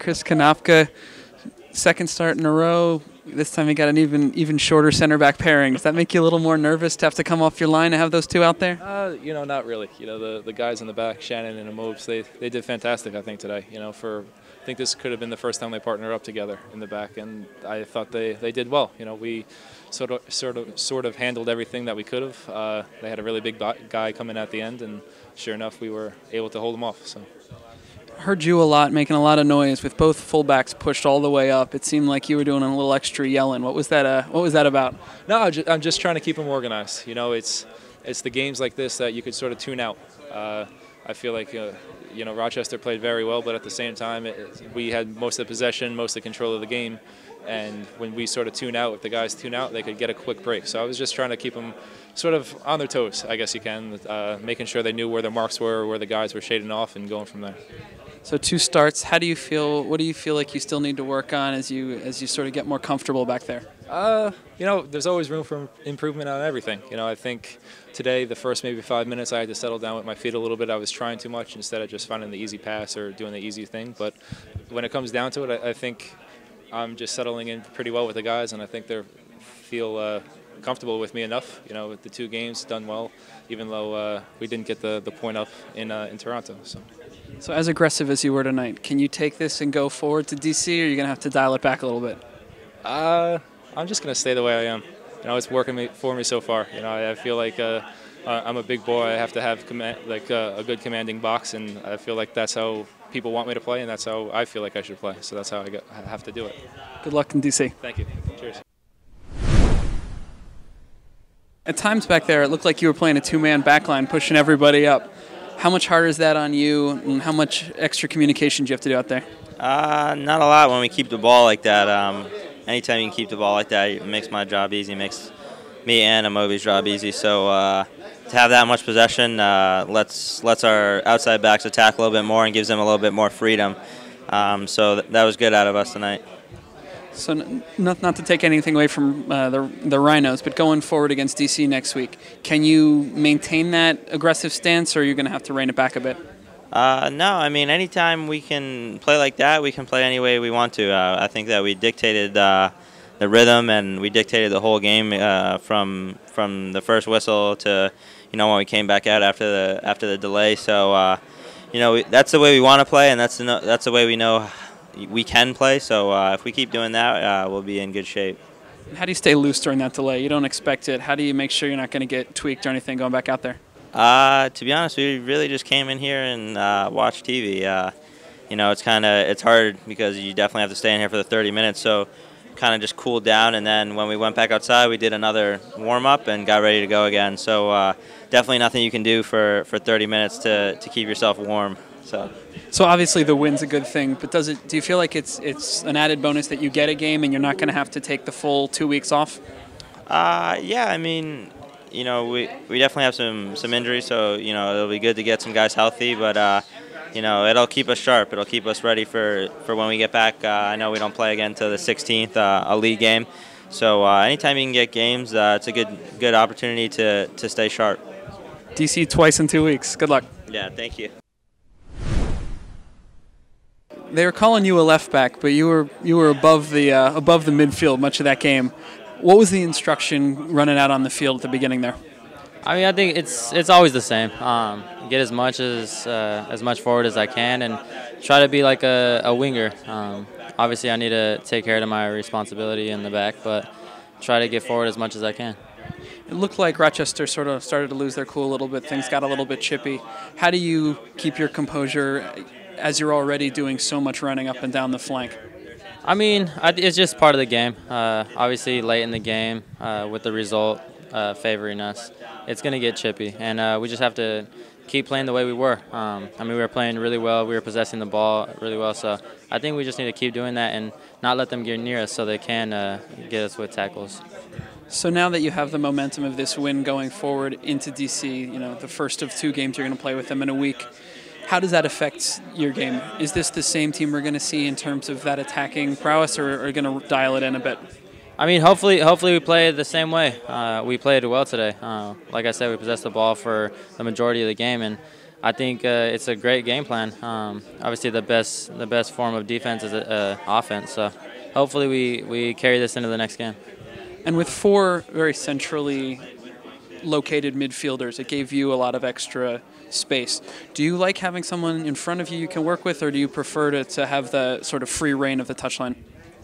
Chris Konopka, second start in a row. This time you got an even shorter center back pairing. Does that make you a little more nervous to have to come off your line and have those two out there? Not really. The guys in the back, Shannon and Amobes, they did fantastic, I think, today. I think this could have been the first time they partnered up together in the back, and I thought they did well. We sort of handled everything that we could have. They had a really big guy coming at the end, and sure enough, we were able to hold him off. So. Heard you a lot, making a lot of noise with both fullbacks pushed all the way up. It seemed like you were doing a little extra yelling. What was that? What was that about? No, I'm just trying to keep them organized. It's the games like this that you could sort of tune out. I feel like Rochester played very well, but at the same time, we had most of the possession, most of the control of the game. And when we sort of tune out, if the guys tune out, they could get a quick break. So I was just trying to keep them sort of on their toes, I guess you can, making sure they knew where their marks were, where the guys were shading off, and going from there. So 2 starts. How do you feel? What do you feel like you still need to work on as you sort of get more comfortable back there? There's always room for improvement on everything. I think today, the first maybe 5 minutes, I had to settle down with my feet a little bit. I was trying too much instead of just finding the easy pass or doing the easy thing. But when it comes down to it, I think I'm just settling in pretty well with the guys, and I think they feel comfortable with me enough. With the 2 games done well, even though we didn't get the point up in Toronto. So as aggressive as you were tonight, can you take this and go forward to DC, or are you going to have to dial it back a little bit? I'm just going to stay the way I am. It's working for me so far. I feel like I'm a big boy. I have to have a good commanding box, and I feel like that's how people want me to play, and that's how I feel like I should play. So that's how I have to do it. Good luck in DC. Thank you. Cheers. At times back there, it looked like you were playing a 2-man backline, pushing everybody up. How much harder is that on you, and how much extra communication do you have to do out there? Not a lot when we keep the ball like that. Anytime you can keep the ball like that, it makes my job easy, makes me and Amobi's job easy. So to have that much possession lets our outside backs attack a little bit more and gives them a little bit more freedom. So that was good out of us tonight. So not to take anything away from the Rhinos, but going forward against DC next week, can you maintain that aggressive stance, or are you going to have to rein it back a bit? No, I mean, anytime we can play like that, we can play any way we want to. I think that we dictated the rhythm, and we dictated the whole game from the first whistle to when we came back out after the delay. So that's the way we want to play, and that's the way we know we can play. So if we keep doing that, we'll be in good shape. How do you stay loose during that delay? You don't expect it. How do you make sure you're not going to get tweaked or anything going back out there? To be honest, we really just came in here and watched TV. It's hard because you definitely have to stay in here for the 30 minutes. So kind of just cooled down, and then when we went back outside, we did another warm-up and got ready to go again. So definitely nothing you can do for 30 minutes to keep yourself warm. So obviously the win's a good thing, but do you feel like it's an added bonus that you get a game and you're not going to have to take the full 2 weeks off? Yeah, I mean, we definitely have some injuries, so it'll be good to get some guys healthy, but it'll keep us sharp. It'll keep us ready for when we get back. I know we don't play again until the 16th, a league game. So anytime you can get games, it's a good opportunity to stay sharp. DC twice in 2 weeks. Good luck. Yeah, thank you. They were calling you a left back, but you were above the midfield much of that game. What was the instruction running out on the field at the beginning there? I mean, I think it's always the same. Get as much forward as I can, and try to be like a winger. Obviously, I need to take care of my responsibility in the back, but try to get forward as much as I can. It looked like Rochester sort of started to lose their cool a little bit. Things got a little bit chippy. How do you keep your composure as you're already doing so much running up and down the flank? I mean, it's just part of the game. Obviously, late in the game, with the result favoring us, it's going to get chippy, and we just have to keep playing the way we were. I mean, we were playing really well. We were possessing the ball really well, so I think we just need to keep doing that and not let them get near us so they can get us with tackles. So now that you have the momentum of this win going forward into DC, the first of 2 games you're going to play with them in a week, how does that affect your game? Is this the same team we're going to see in terms of that attacking prowess, or are you going to dial it in a bit? I mean, hopefully we play the same way. We played well today. Like I said, we possessed the ball for the majority of the game, and I think it's a great game plan. Obviously, the best form of defense is offense. So hopefully we carry this into the next game. And with four very centrally located midfielders, it gave you a lot of extra space. Do you like having someone in front of you can work with, or do you prefer to have the sort of free reign of the touchline?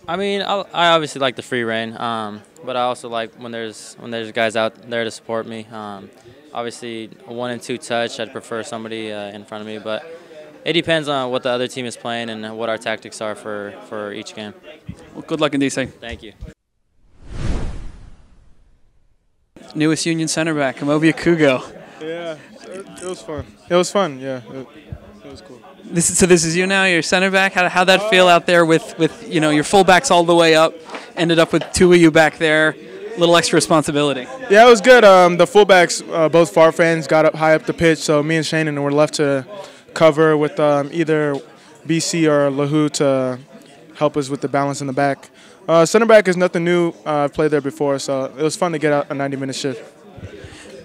I mean, I obviously like the free reign, but I also like when there's guys out there to support me. Obviously, a 1 and 2 touch, I'd prefer somebody in front of me, but it depends on what the other team is playing and what our tactics are for each game. Well, good luck in DC. Thank you. Newest Union center back, Amovia Kugo. Yeah, it was fun. It was fun, yeah. It was cool. This is you now, you're center back. How'd that feel out there with your fullbacks all the way up, ended up with two of you back there, a little extra responsibility? Yeah, it was good. The fullbacks, both far fans, got up high up the pitch, so me and Shannon were left to cover with either BC or Lahu to help us with the balance in the back. Center back is nothing new. I've played there before, so it was fun to get out a 90-minute shift.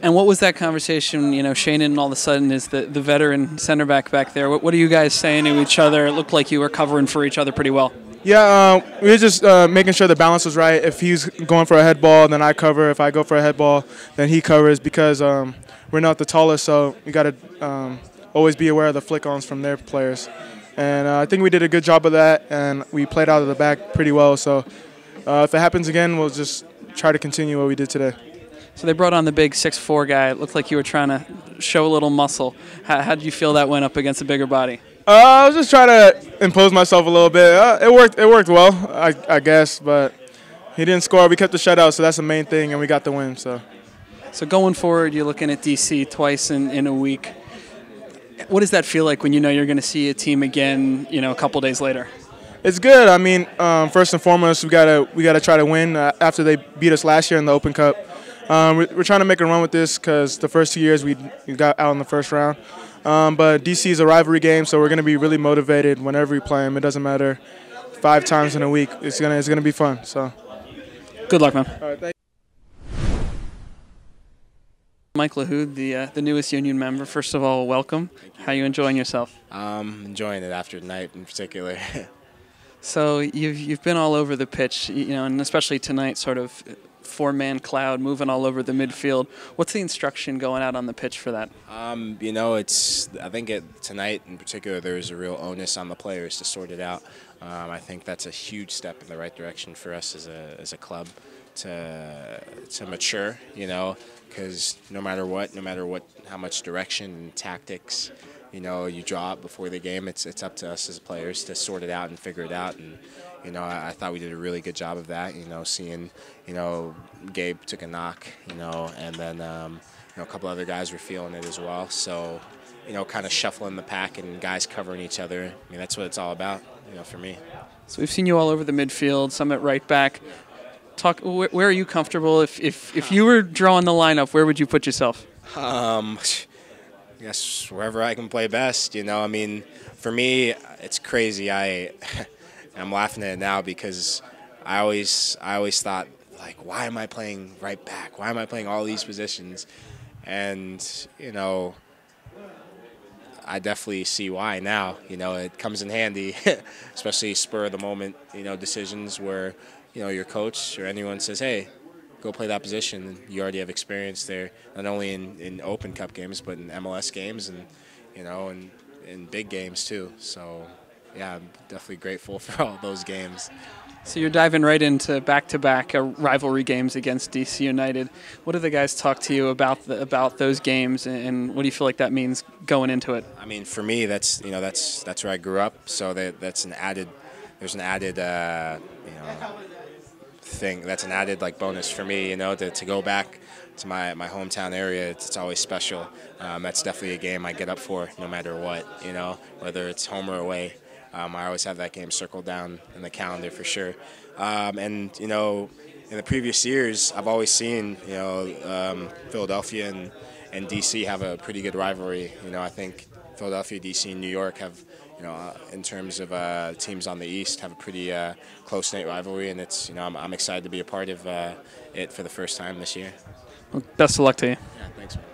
And what was that conversation? Shannon all of a sudden is the veteran center back there. What are you guys saying to each other? It looked like you were covering for each other pretty well. Yeah, we were just making sure the balance was right. If he's going for a head ball, then I cover. If I go for a head ball, then he covers, because we're not the tallest, so we got to always be aware of the flick-ons from their players. And I think we did a good job of that, and we played out of the back pretty well. So if it happens again, we'll just try to continue what we did today. So they brought on the big 6'4" guy. It looked like you were trying to show a little muscle. How did you feel that went up against a bigger body? I was just trying to impose myself a little bit. It worked well, I guess, but he didn't score. We kept the shutout, so that's the main thing, and we got the win. So going forward, you're looking at DC twice in a week. What does that feel like when you know you're going to see a team again, a couple days later? It's good. I mean, first and foremost, we gotta try to win after they beat us last year in the Open Cup. We're trying to make a run with this because the first 2 years we got out in the first round. But DC is a rivalry game, so we're going to be really motivated whenever we play them. It doesn't matter 5 times in a week. It's gonna be fun. So, good luck, man. All right, thank you. Mike Lahoud, the newest Union member. First of all, welcome. How are you enjoying yourself? Enjoying it after tonight in particular. So you've been all over the pitch, and especially tonight, sort of 4-man cloud moving all over the midfield. What's the instruction going out on the pitch for that? I think tonight in particular, there's a real onus on the players to sort it out. I think that's a huge step in the right direction for us as a club to mature, because no matter what, how much direction and tactics, you draw up before the game, it's up to us as players to sort it out and figure it out. And I thought we did a really good job of that. Seeing, Gabe took a knock, and then a couple other guys were feeling it as well. So, kind of shuffling the pack and guys covering each other. I mean, that's what it's all about, for me. So we've seen you all over the midfield, some at right back. Where are you comfortable? If you were drawing the lineup, where would you put yourself? I guess wherever I can play best, I mean, for me, it's crazy. I'm laughing at it now because I always thought, like, why am I playing right back? Why am I playing all these positions? And, I definitely see why now. It comes in handy, especially spur of the moment, decisions where, your coach or anyone says, hey, go play that position. You already have experience there, not only in Open Cup games, but in MLS games and, and in big games too. So, yeah, I'm definitely grateful for all those games. So you're diving right into back-to-back rivalry games against DC United. What do the guys talk to you about those games, and what do you feel like that means going into it? I mean, for me, that's where I grew up. So there's an added thing. That's an added bonus for me, to go back to my hometown area. It's always special. That's definitely a game I get up for no matter what, whether it's home or away. I always have that game circled down in the calendar for sure. And in the previous years, I've always seen Philadelphia and DC have a pretty good rivalry. I think Philadelphia, DC, and New York have, in terms of teams on the East, have a pretty close-knit rivalry, and it's I'm excited to be a part of it for the first time this year. Well, best of luck to you. Yeah, thanks, man.